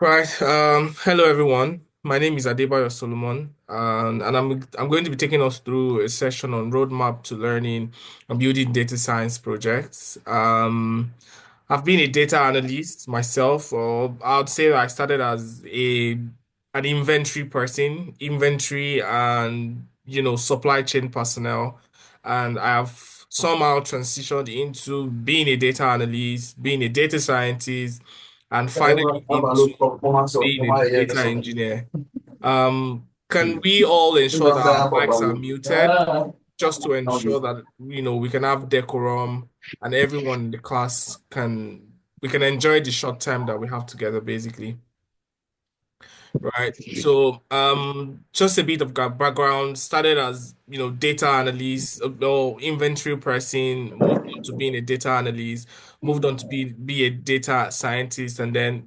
Right. Hello everyone. My name is Adebayo Solomon, and I'm going to be taking us through a session on roadmap to learning and building data science projects. I've been a data analyst myself, or I'd say that I started as an inventory person, inventory and supply chain personnel, and I have somehow transitioned into being a data analyst, being a data scientist, and finally into being a data engineer. Can we all ensure that our mics are muted just to ensure that we can have decorum and everyone in the class can enjoy the short time that we have together, basically. Right. So, just a bit of background. Started as, data analyst or inventory person, moved on to being a data analyst, moved on to be a data scientist, and then,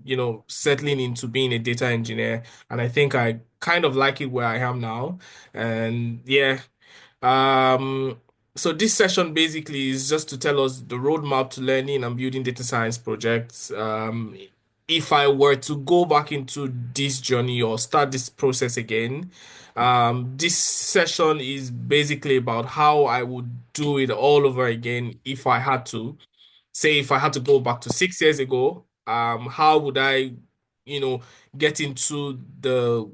settling into being a data engineer. And I think I kind of like it where I am now. And yeah, so this session basically is just to tell us the roadmap to learning and building data science projects. If I were to go back into this journey or start this process again, this session is basically about how I would do it all over again if I had to. Say if I had to go back to 6 years ago, how would I, you know, get into the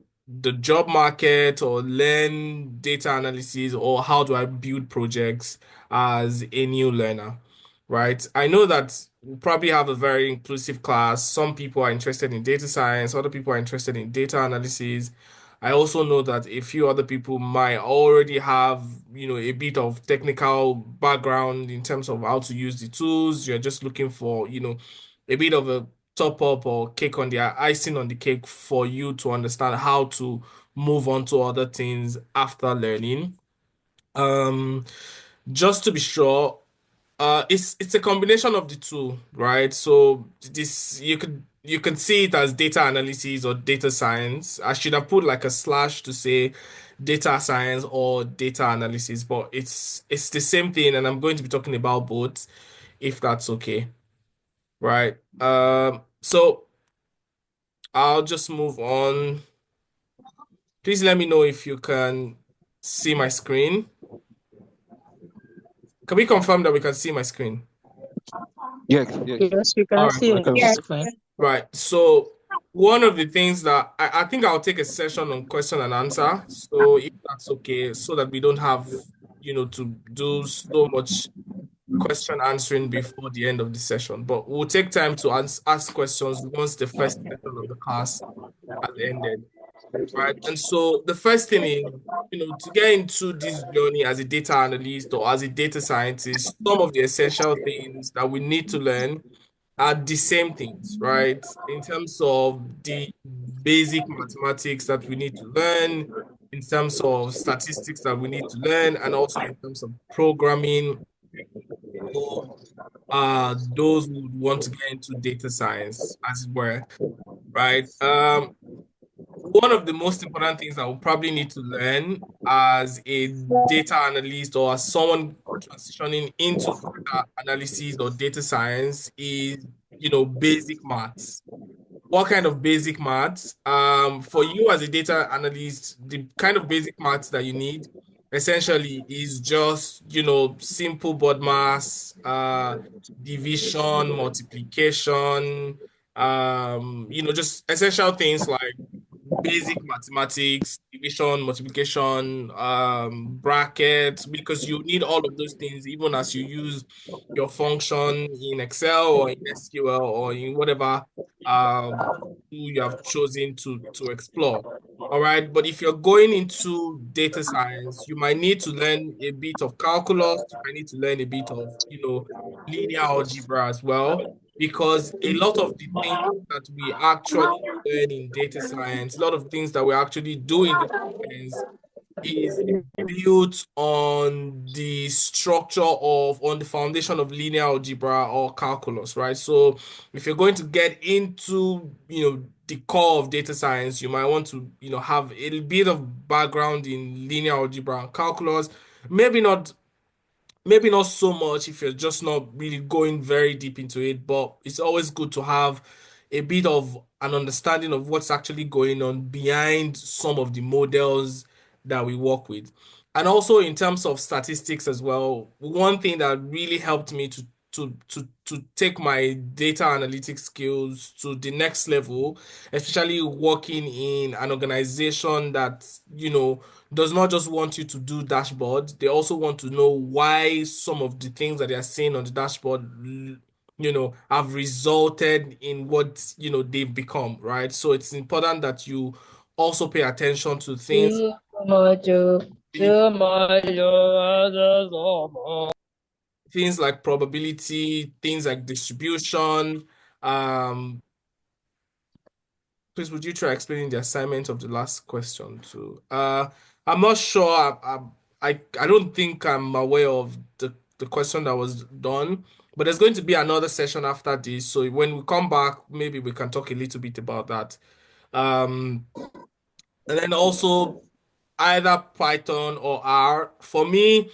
job market or learn data analysis, or how do I build projects as a new learner, right? I know that we probably have a very inclusive class. Some people are interested in data science, other people are interested in data analysis. I also know that a few other people might already have, a bit of technical background in terms of how to use the tools. You're just looking for, a bit of a top up or cake on the icing on the cake for you to understand how to move on to other things after learning. Um, just to be sure, it's a combination of the two, right? So this you can see it as data analysis or data science. I should have put like a slash to say data science or data analysis, but it's the same thing, and I'm going to be talking about both, if that's okay, right? So I'll just move on. Please let me know if you can see my screen. Can we confirm that we can see my screen? Yes, yes. Yes, we All can right. see I it. can. Yes. Fine. Right. So one of the things that I think I'll take a session on question and answer. So if that's okay, so that we don't have, to do so much question answering before the end of the session. But we'll take time to ask questions once the first session of the class has ended. Right. And so the first thing is, to get into this journey as a data analyst or as a data scientist, some of the essential things that we need to learn are the same things, right? In terms of the basic mathematics that we need to learn, in terms of statistics that we need to learn, and also in terms of programming for those who would want to get into data science, as it were, right? One of the most important things that we'll probably need to learn as a data analyst or as someone transitioning into data analysis or data science is, basic maths. What kind of basic maths? For you as a data analyst, the kind of basic maths that you need essentially is just, simple board mass, division, multiplication, just essential things like basic mathematics, division, multiplication, brackets, because you need all of those things even as you use your function in Excel or in SQL or in whatever tool you have chosen to explore. All right, but if you're going into data science, you might need to learn a bit of calculus, you might need to learn a bit of, linear algebra as well, because a lot of the things that we actually learn in data science, a lot of things that we actually do in data science is built on the structure of, on the foundation of linear algebra or calculus, right? So if you're going to get into, the core of data science, you might want to, have a bit of background in linear algebra and calculus. Maybe not Maybe not so much if you're just not really going very deep into it, but it's always good to have a bit of an understanding of what's actually going on behind some of the models that we work with. And also in terms of statistics as well, one thing that really helped me to take my data analytics skills to the next level, especially working in an organization that, does not just want you to do dashboard, they also want to know why some of the things that they are seeing on the dashboard, have resulted in what, they've become, right? So it's important that you also pay attention to Too much, too much, things like probability, things like distribution. Um, Please, would you try explaining the assignment of the last question too? I'm not sure. I don't think I'm aware of the question that was done, but there's going to be another session after this. So when we come back, maybe we can talk a little bit about that. Um, and then also either Python or R. For me,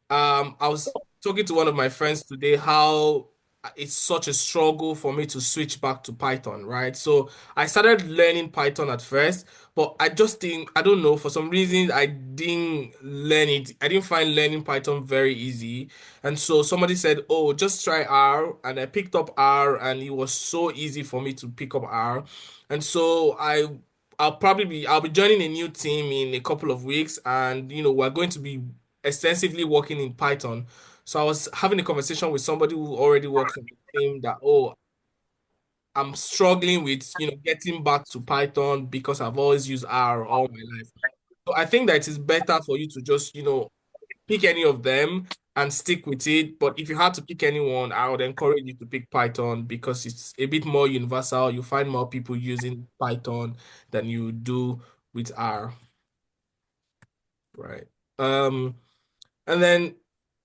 I was talking to one of my friends today how it's such a struggle for me to switch back to Python, right? So I started learning Python at first, but I just think, I don't know, for some reason I didn't learn it. I didn't find learning Python very easy. And so somebody said, "Oh, just try R." And I picked up R and it was so easy for me to pick up R. And so I'll be joining a new team in a couple of weeks, and we're going to be extensively working in Python. So I was having a conversation with somebody who already works on the team that, oh, I'm struggling with, getting back to Python because I've always used R all my life. So I think that it is better for you to just, pick any of them and stick with it. But if you had to pick anyone, I would encourage you to pick Python because it's a bit more universal. You find more people using Python than you do with R, right? And then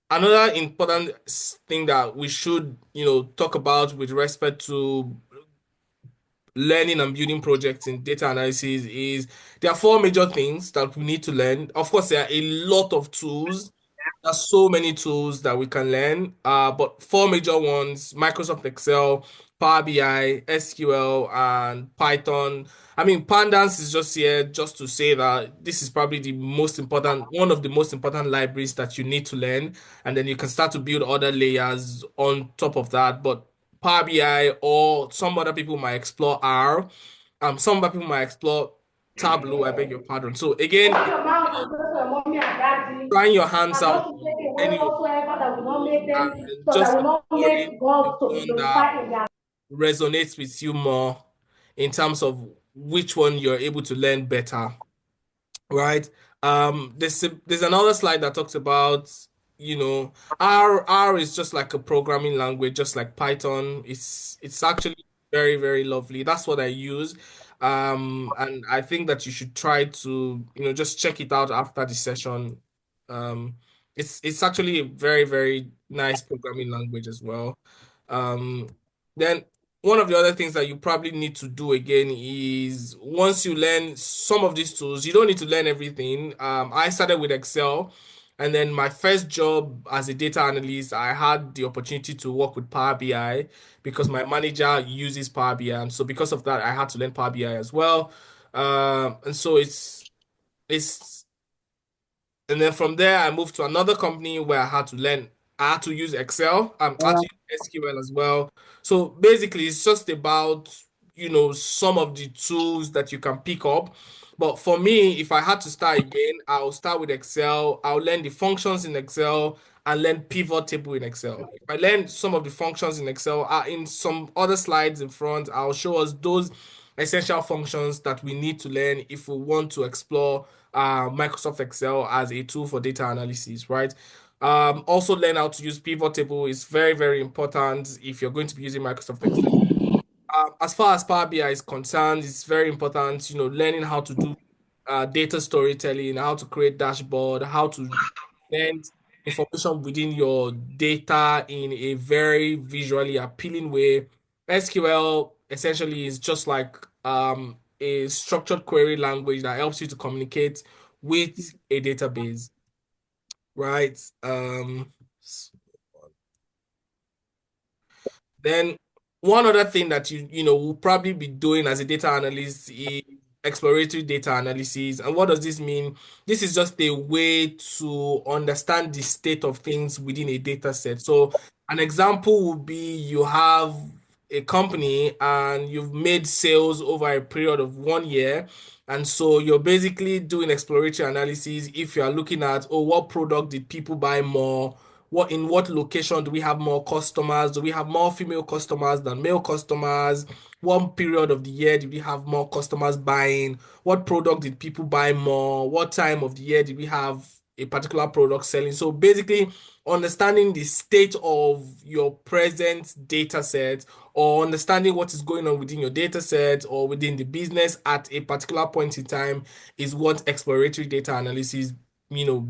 another important thing that we should, talk about with respect to learning and building projects in data analysis is there are four major things that we need to learn. Of course, there are a lot of tools. There's so many tools that we can learn. But four major ones: Microsoft Excel, Power BI, SQL, and Python. I mean, Pandas is just here just to say that this is probably one of the most important libraries that you need to learn, and then you can start to build other layers on top of that. But Power BI or some other people might explore R. Some other people might explore Tableau. I beg your pardon. So again, trying your hands out on any of those and just exploring the one that resonates with you more in terms of which one you're able to learn better, right? There's another slide that talks about, you know, R is just like a programming language, just like Python. It's actually very, very lovely. That's what I use. And I think that you should try to, just check it out after the session. Um, it's actually a very, very nice programming language as well. Um, then one of the other things that you probably need to do again is once you learn some of these tools, you don't need to learn everything. I started with Excel, and then my first job as a data analyst, I had the opportunity to work with Power BI because my manager uses Power BI, and so because of that, I had to learn Power BI as well. And so it's and then from there, I moved to another company where I had to use Excel, I had to use SQL as well. So basically, it's just about, some of the tools that you can pick up. But for me, if I had to start again, I'll start with Excel. I'll learn the functions in Excel and learn pivot table in Excel. If I learn some of the functions in Excel, in some other slides in front, I'll show us those essential functions that we need to learn if we want to explore Microsoft Excel as a tool for data analysis, right? Also learn how to use pivot table is very, very important if you're going to be using Microsoft Excel. As far as Power BI is concerned, it's very important, learning how to do data storytelling, how to create dashboard, how to present information within your data in a very visually appealing way. SQL essentially is just like a structured query language that helps you to communicate with a database, right? Then one other thing that you will probably be doing as a data analyst is exploratory data analysis. And what does this mean? This is just a way to understand the state of things within a data set. So an example would be you have a company and you've made sales over a period of 1 year. And so you're basically doing exploratory analysis if you are looking at, oh, what product did people buy more? What location do we have more customers? Do we have more female customers than male customers? One period of the year did we have more customers buying? What product did people buy more? What time of the year did we have a particular product selling? So basically, understanding the state of your present data set or understanding what is going on within your data set or within the business at a particular point in time is what exploratory data analysis,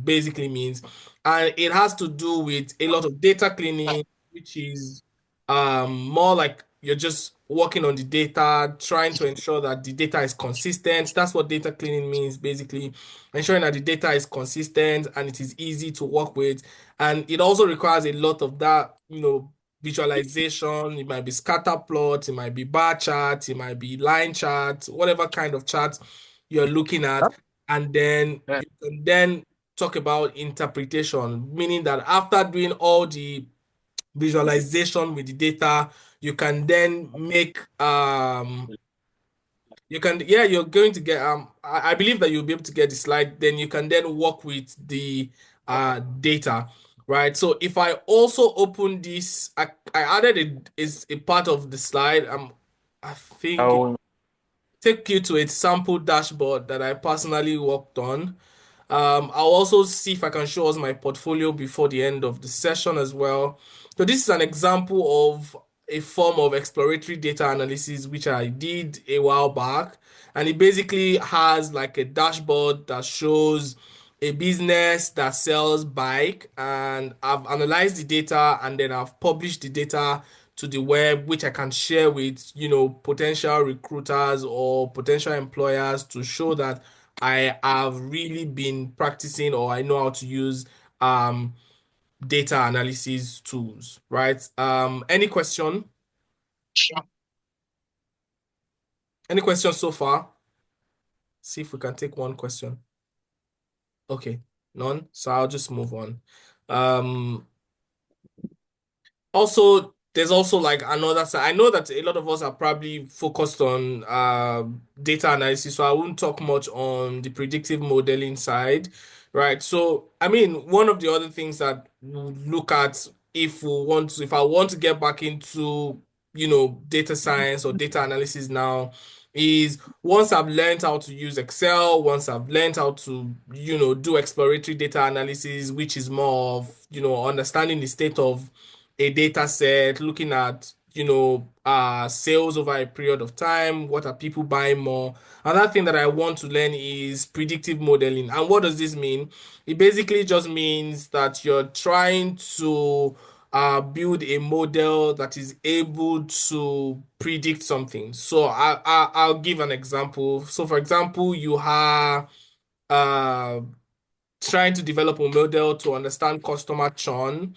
basically means. And it has to do with a lot of data cleaning, which is more like you're just working on the data, trying to ensure that the data is consistent. That's what data cleaning means, basically, ensuring that the data is consistent and it is easy to work with. And it also requires a lot of that, visualization. It might be scatter plots, it might be bar charts, it might be line charts, whatever kind of charts you're looking at. And then Yeah. you can then talk about interpretation, meaning that after doing all the visualization with the data, you can then make you can yeah, you're going to get I believe that you'll be able to get the slide, then you can then work with the data, right? So if I also open this, I added it is a part of the slide. I think it Oh, take you to a sample dashboard that I personally worked on. I'll also see if I can show us my portfolio before the end of the session as well. So this is an example of a form of exploratory data analysis which I did a while back. And it basically has like a dashboard that shows a business that sells bike, and I've analyzed the data and then I've published the data to the web, which I can share with, potential recruiters or potential employers to show that I have really been practicing or I know how to use um data analysis tools, right? Any question? Any questions so far? See if we can take one question. Okay, none. So I'll just move on. Um, Also, there's also like another side. I know that a lot of us are probably focused on data analysis, so I won't talk much on the predictive modeling side, right? So, I mean, one of the other things that we'll look at if I want to get back into, data science or data analysis now, is once I've learned how to use Excel, once I've learned how to, do exploratory data analysis, which is more of, understanding the state of a data set, looking at, sales over a period of time. What are people buying more? Another thing that I want to learn is predictive modeling. And what does this mean? It basically just means that you're trying to build a model that is able to predict something. So I'll give an example. So for example, you are uh, trying to develop a model to understand customer churn,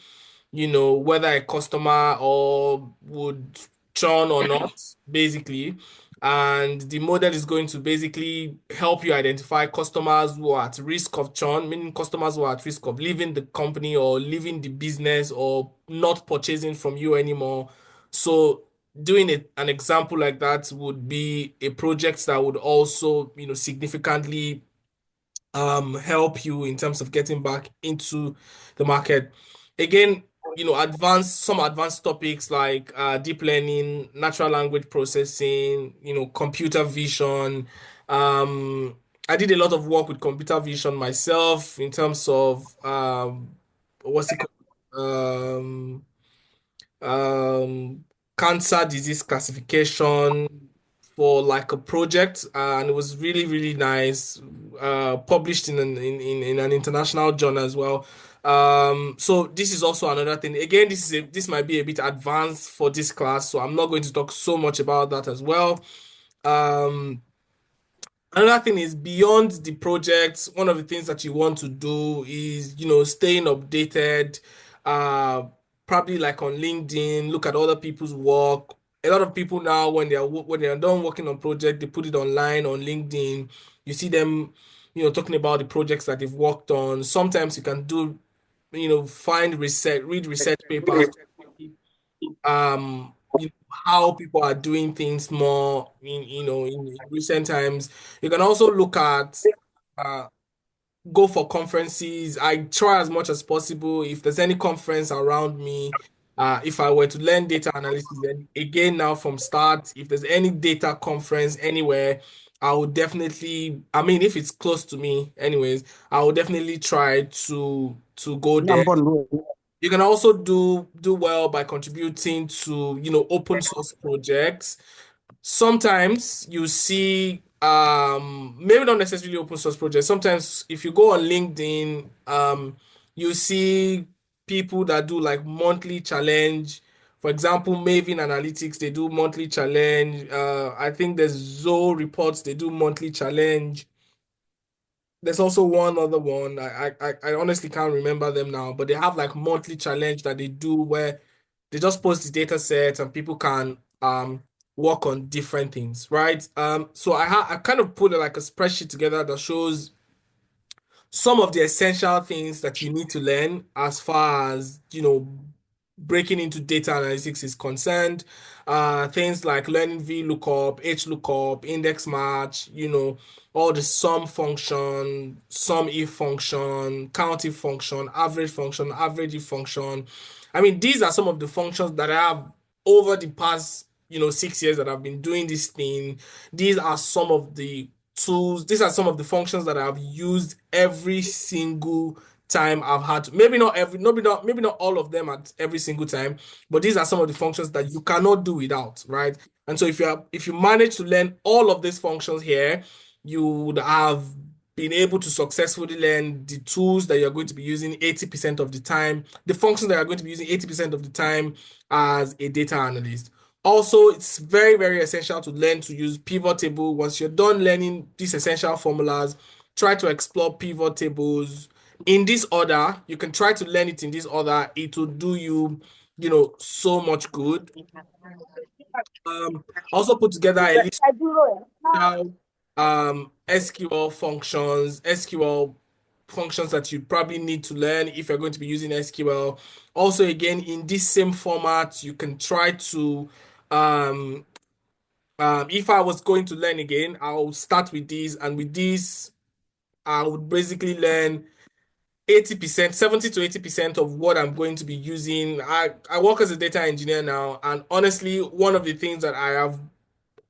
whether a customer or would churn or not, basically. And the model is going to basically help you identify customers who are at risk of churn, meaning customers who are at risk of leaving the company or leaving the business or not purchasing from you anymore. So doing an example like that would be a project that would also, significantly help you in terms of getting back into the market. Again, some advanced topics like deep learning, natural language processing, computer vision. Um, I did a lot of work with computer vision myself in terms of what's it called? Um, Cancer disease classification for like a project, and it was really really nice. Published in an international journal as well. So this is also another thing. Again, this might be a bit advanced for this class, so I'm not going to talk so much about that as well. Um, Another thing is beyond the projects, one of the things that you want to do is, staying updated, uh, probably like on LinkedIn, look at other people's work, a lot of people now when they are done working on project, they put it online on LinkedIn. You see them, talking about the projects that they've worked on. Sometimes you can do, find research, read research papers, how people are doing things more in recent times. You can also look at uh, go for conferences. I try as much as possible. If there's any conference around me, if I were to learn data analysis, then again now from start, if there's any data conference anywhere, I would definitely, I mean, if it's close to me, anyways, I will definitely try to go there. You can also do well by contributing to, open source projects. Sometimes you see maybe not necessarily open source projects. Sometimes if you go on LinkedIn, you see people that do like monthly challenge. For example, Maven Analytics, they do monthly challenge. I think there's Zoe Reports, they do monthly challenge. There's also one other one. I honestly can't remember them now, but they have like monthly challenge that they do where they just post the data set and people can work on different things, right? So I kind of put like a spreadsheet together that shows some of the essential things that you need to learn as far as, breaking into data analytics is concerned. Things like learning VLOOKUP, HLOOKUP, index match, all the sum function, sum if function, count if function, average if function. I mean, these are some of the functions that I have over the past, 6 years that I've been doing this thing. These are some of the tools. These are some of the functions that I've used every single time I've had to. Maybe not all of them at every single time, but these are some of the functions that you cannot do without, right? And so if you manage to learn all of these functions here, you would have been able to successfully learn the tools that you're going to be using 80% of the time, the functions that you're going to be using 80% of the time as a data analyst. Also, it's very, very essential to learn to use pivot table. Once you're done learning these essential formulas, try to explore pivot tables in this order. You can try to learn it in this order. It will do you, so much good. Also put together a list of SQL functions that you probably need to learn if you're going to be using SQL. Also, again, in this same format, you can try to um, if I was going to learn again, I'll start with these, and with these, I would basically learn 80%, 70 to 80% of what I'm going to be using. I work as a data engineer now, and honestly, one of the things that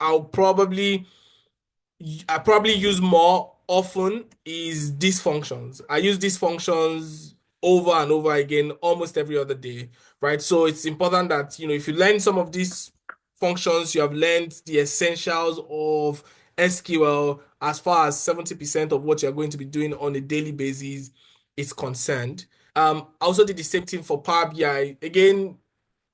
I'll probably I probably use more often is these functions. I use these functions over and over again almost every other day, right? So it's important that, if you learn some of these functions, you have learned the essentials of SQL as far as 70% of what you're going to be doing on a daily basis is concerned. I also did the same thing for Power BI. Again,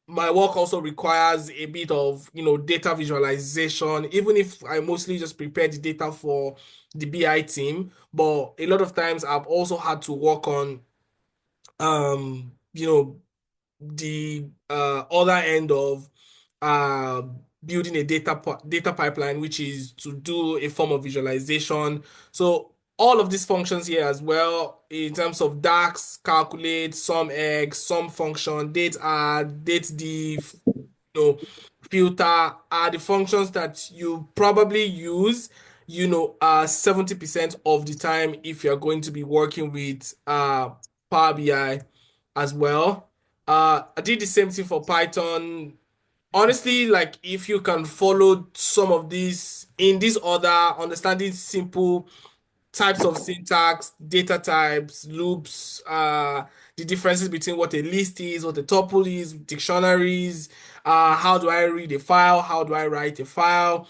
my work also requires a bit of, data visualization, even if I mostly just prepare the data for the BI team. But a lot of times I've also had to work on, um, you know, the other end of uh, building a data pipeline, which is to do a form of visualization. So all of these functions here as well, in terms of DAX, calculate, sum X, sum function, date add, date diff, filter are the functions that you probably use, 70% of the time if you're going to be working with Power BI as well. I did the same thing for Python. Honestly, like if you can follow some of these in this order, understanding simple types of syntax, data types, loops, the differences between what a list is, what a tuple is, dictionaries, how do I read a file, how do I write a file,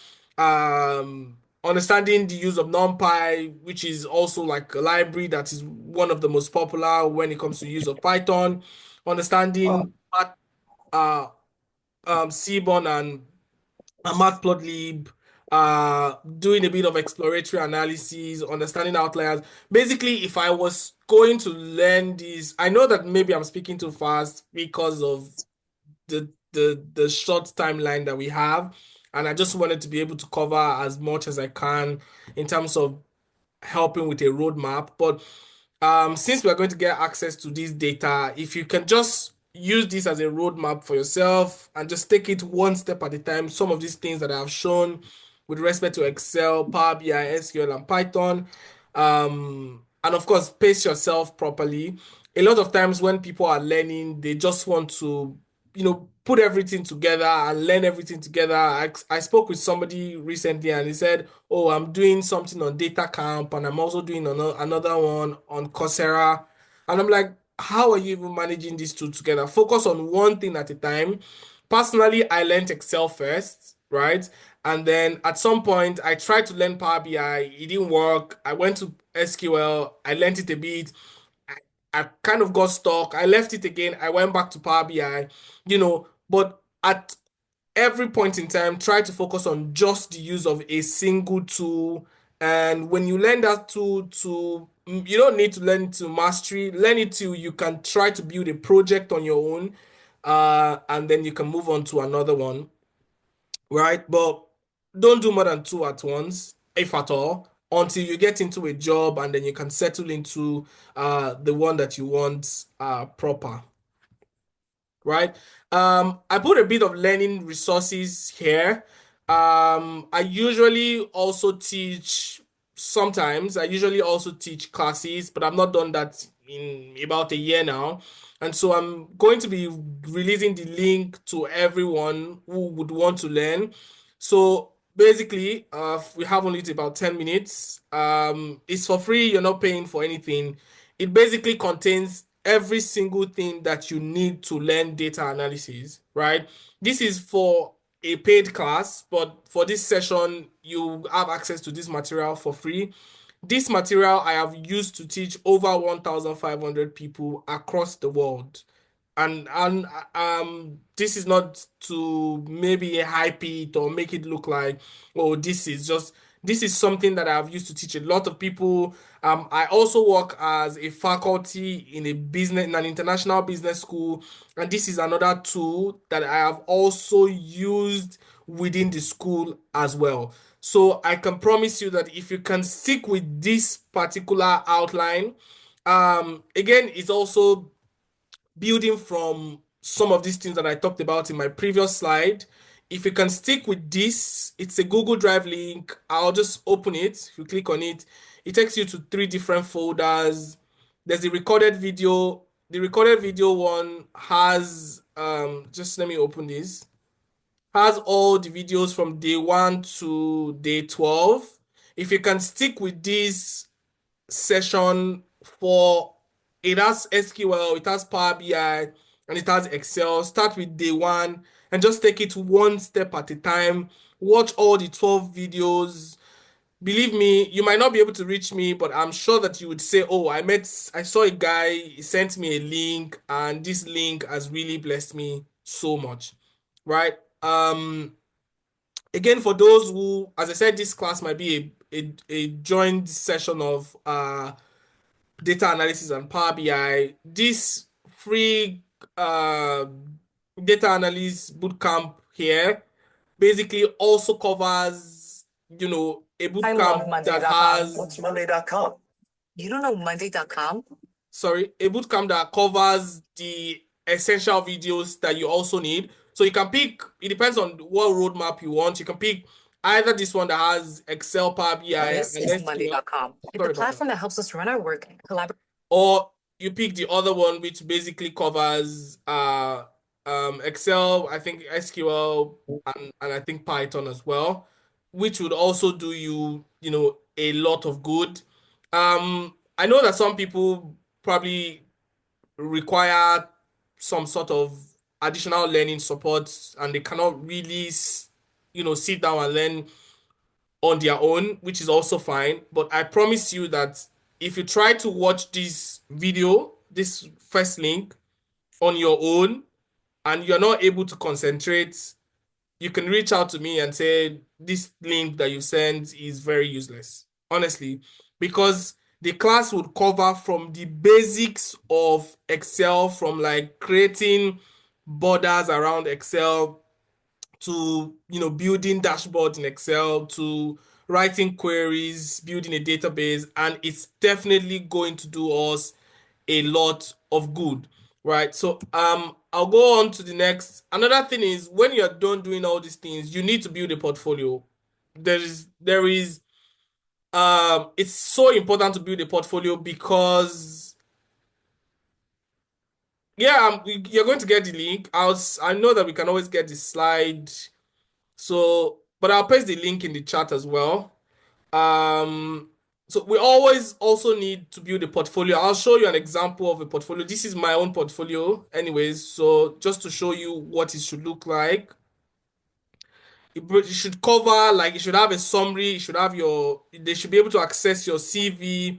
understanding the use of NumPy, which is also like a library that is one of the most popular when it comes to use of Python, understanding uh, Seaborn and Matplotlib, doing a bit of exploratory analysis, understanding outliers. Basically, if I was going to learn this, I know that maybe I'm speaking too fast because of the the short timeline that we have, and I just wanted to be able to cover as much as I can in terms of helping with a roadmap. But since we're going to get access to this data, if you can just use this as a roadmap for yourself and just take it one step at a time, some of these things that I've shown with respect to Excel, Power BI, SQL, and Python, and of course, pace yourself properly. A lot of times when people are learning, they just want to, put everything together and learn everything together. I spoke with somebody recently and he said, oh, I'm doing something on Data Camp and I'm also doing another one on Coursera. And I'm like, how are you even managing these two together? Focus on one thing at a time. Personally, I learned Excel first, right? And then at some point, I tried to learn Power BI. It didn't work. I went to SQL. I learned it a bit. I, I kind of got stuck. I left it again. I went back to Power BI, but at every point in time, try to focus on just the use of a single tool. And when you learn that tool you don't need to learn it to mastery, learn it till you can try to build a project on your own. And then you can move on to another one, right? But don't do more than two at once, if at all, until you get into a job and then you can settle into the one that you want proper, right? I put a bit of learning resources here. I usually also teach sometimes. I usually also teach classes, but I've not done that in about a year now. And so I'm going to be releasing the link to everyone who would want to learn. So basically, we have only about 10 minutes. It's for free, you're not paying for anything. It basically contains every single thing that you need to learn data analysis, right? This is for a paid class, but for this session, you have access to this material for free. This material I have used to teach over 1,500 people across the world. And this is not to maybe hype it or make it look like, oh, this is something that I've used to teach a lot of people. I also work as a faculty in an international business school, and this is another tool that I have also used within the school as well. So I can promise you that if you can stick with this particular outline, again, it's also building from some of these things that I talked about in my previous slide. If you can stick with this, it's a Google Drive link. I'll just open it. If you click on it, it takes you to three different folders. There's a recorded video. The recorded video one has, just let me open this, has all the videos from day 1 to day 12. If you can stick with this session for it has SQL, it has Power BI, and it has Excel. Start with day 1 and just take it one step at a time. Watch all the 12 videos. Believe me, you might not be able to reach me, but I'm sure that you would say, oh, I saw a guy, he sent me a link, and this link has really blessed me so much, right? Again, for those who, as I said, this class might be a joint session of data analysis and Power BI. This free uh, data analysis bootcamp here basically also covers, a I love bootcamp that Monday.com. What's Monday.com? You don't know Monday.com? sorry, a bootcamp that covers the essential videos that you also need. So you can pick, it depends on what roadmap you want. You can pick either this one that has Excel, Power BI, This and is SQL. Monday.com. It's Sorry the about that. platform that helps us run our work and collaborate. Or you pick the other one, which basically covers Excel, I think SQL, and I think Python as well, which would also do you, a lot of good. I know that some people probably require some sort of additional learning support and they cannot really, sit down and learn on their own, which is also fine. But I promise you that if you try to watch this video, this first link on your own, and you're not able to concentrate, you can reach out to me and say, this link that you sent is very useless, honestly, because the class would cover from the basics of Excel, from like creating borders around Excel to, building dashboards in Excel to writing queries, building a database, and it's definitely going to do us a lot of good, right? So I'll go on to the next. Another thing is when you're done doing all these things, you need to build a portfolio. There is it's so important to build a portfolio because yeah, you're going to get the link. I know that we can always get the slide. So, but I'll paste the link in the chat as well. Um, so we always also need to build a portfolio. I'll show you an example of a portfolio. This is my own portfolio, anyways. So just to show you what it should look like. It should cover, like, it should have a summary. It should have they should be able to access your CV.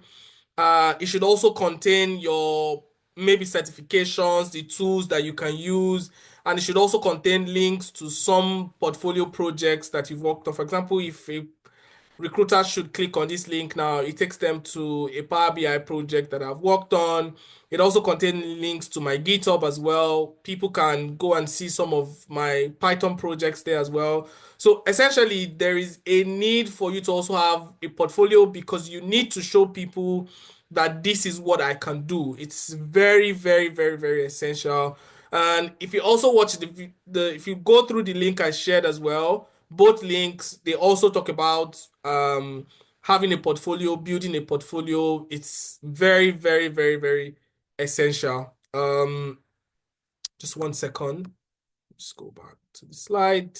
It should also contain your maybe certifications, the tools that you can use, and it should also contain links to some portfolio projects that you've worked on. For example, if a recruiters should click on this link now, it takes them to a Power BI project that I've worked on. It also contains links to my GitHub as well. People can go and see some of my Python projects there as well. So essentially, there is a need for you to also have a portfolio because you need to show people that this is what I can do. It's very, very, very, very essential. And if you also watch if you go through the link I shared as well, both links, they also talk about having a portfolio, building a portfolio. It's very, very, very, very essential. Just one second. Just go back to the slide.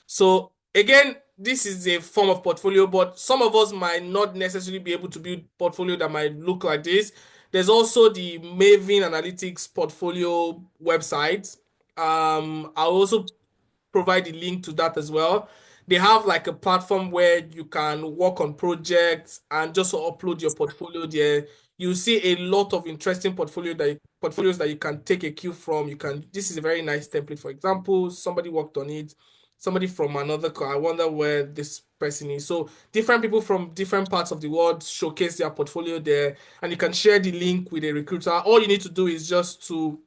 So again, this is a form of portfolio, but some of us might not necessarily be able to build portfolio that might look like this. There's also the Maven Analytics portfolio website. I'll also provide the link to that as well. They have like a platform where you can work on projects and just upload your portfolio there. You see a lot of interesting portfolios that you can take a cue from. This is a very nice template. For example, somebody worked on it, somebody from another I wonder where this person is. So different people from different parts of the world showcase their portfolio there, and you can share the link with a recruiter. All you need to do is just to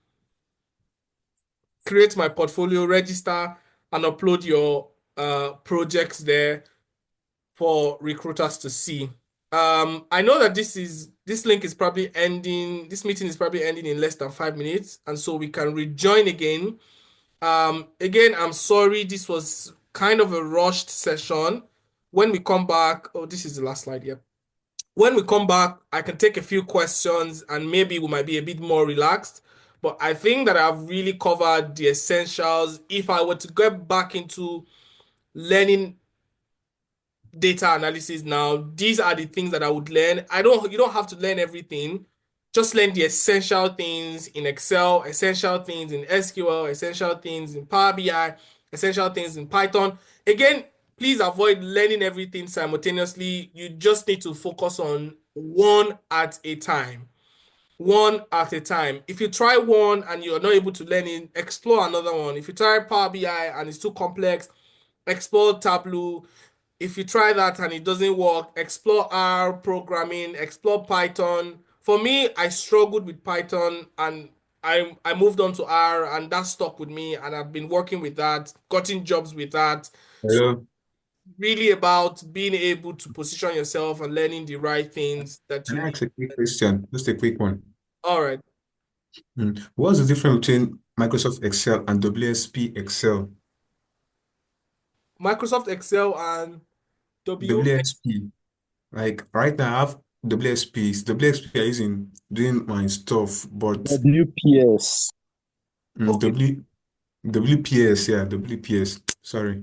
create my portfolio, register, and upload your projects there for recruiters to see. I know that this link is probably ending, this meeting is probably ending in less than 5 minutes, and so we can rejoin again. Again, I'm sorry, this was kind of a rushed session. When we come back, oh, this is the last slide, yeah. When we come back, I can take a few questions and maybe we might be a bit more relaxed. But I think that I've really covered the essentials. If I were to get back into learning data analysis now, these are the things that I would learn. You don't have to learn everything. Just learn the essential things in Excel, essential things in SQL, essential things in Power BI, essential things in Python. Again, please avoid learning everything simultaneously. You just need to focus on one at a time. One at a time. If you try one and you're not able to learn it, explore another one. If you try Power BI and it's too complex, explore Tableau. If you try that and it doesn't work, explore R programming, explore Python. For me, I struggled with Python and I moved on to R and that stuck with me and I've been working with that, gotten jobs with that. So Hello. really about being able to position yourself and learning the right things that Can you I need. ask a quick question? Just a quick one. All right. What's the difference between Microsoft Excel and WSP Excel? Microsoft Excel and W. WSP. Like right now I have WSP. WSP I using doing my stuff, but WPS. Okay. W WPS, yeah, WPS. Sorry.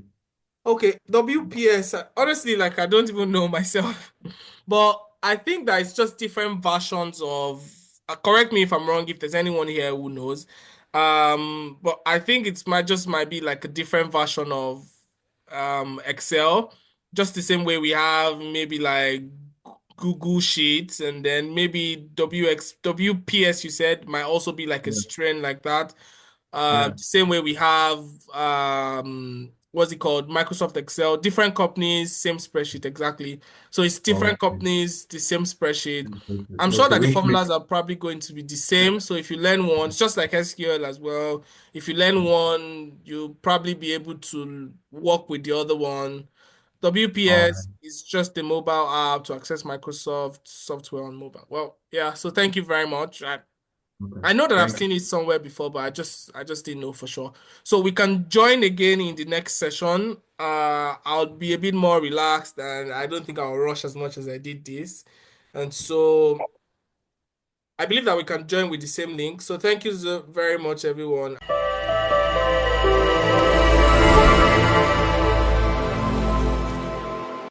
Okay, WPS, honestly, like I don't even know myself, but I think that it's just different versions of, correct me if I'm wrong, if there's anyone here who knows. But I think might be like a different version of Excel, just the same way we have maybe like Google Sheets, and then maybe WPS you said might also be like a Yeah. strain like that. Yeah. The same way we have what's it called? Microsoft Excel. Different companies, same spreadsheet exactly. So it's different Okay. companies, the same spreadsheet. I'm sure Okay. that the formulas are probably going to be the same. So if you learn one, it's just like SQL as well. If you learn one, you'll probably be able to work with the other one. All right. WPS is just a mobile app to access Microsoft software on mobile. Well, yeah, so thank you very much. Okay. I know that I've Thank you. seen it somewhere before, but I just didn't know for sure. So we can join again in the next session. I'll be a bit more relaxed and I don't think I'll rush as much as I did this. And so I believe that we can join with the same link. So thank you so very much, everyone.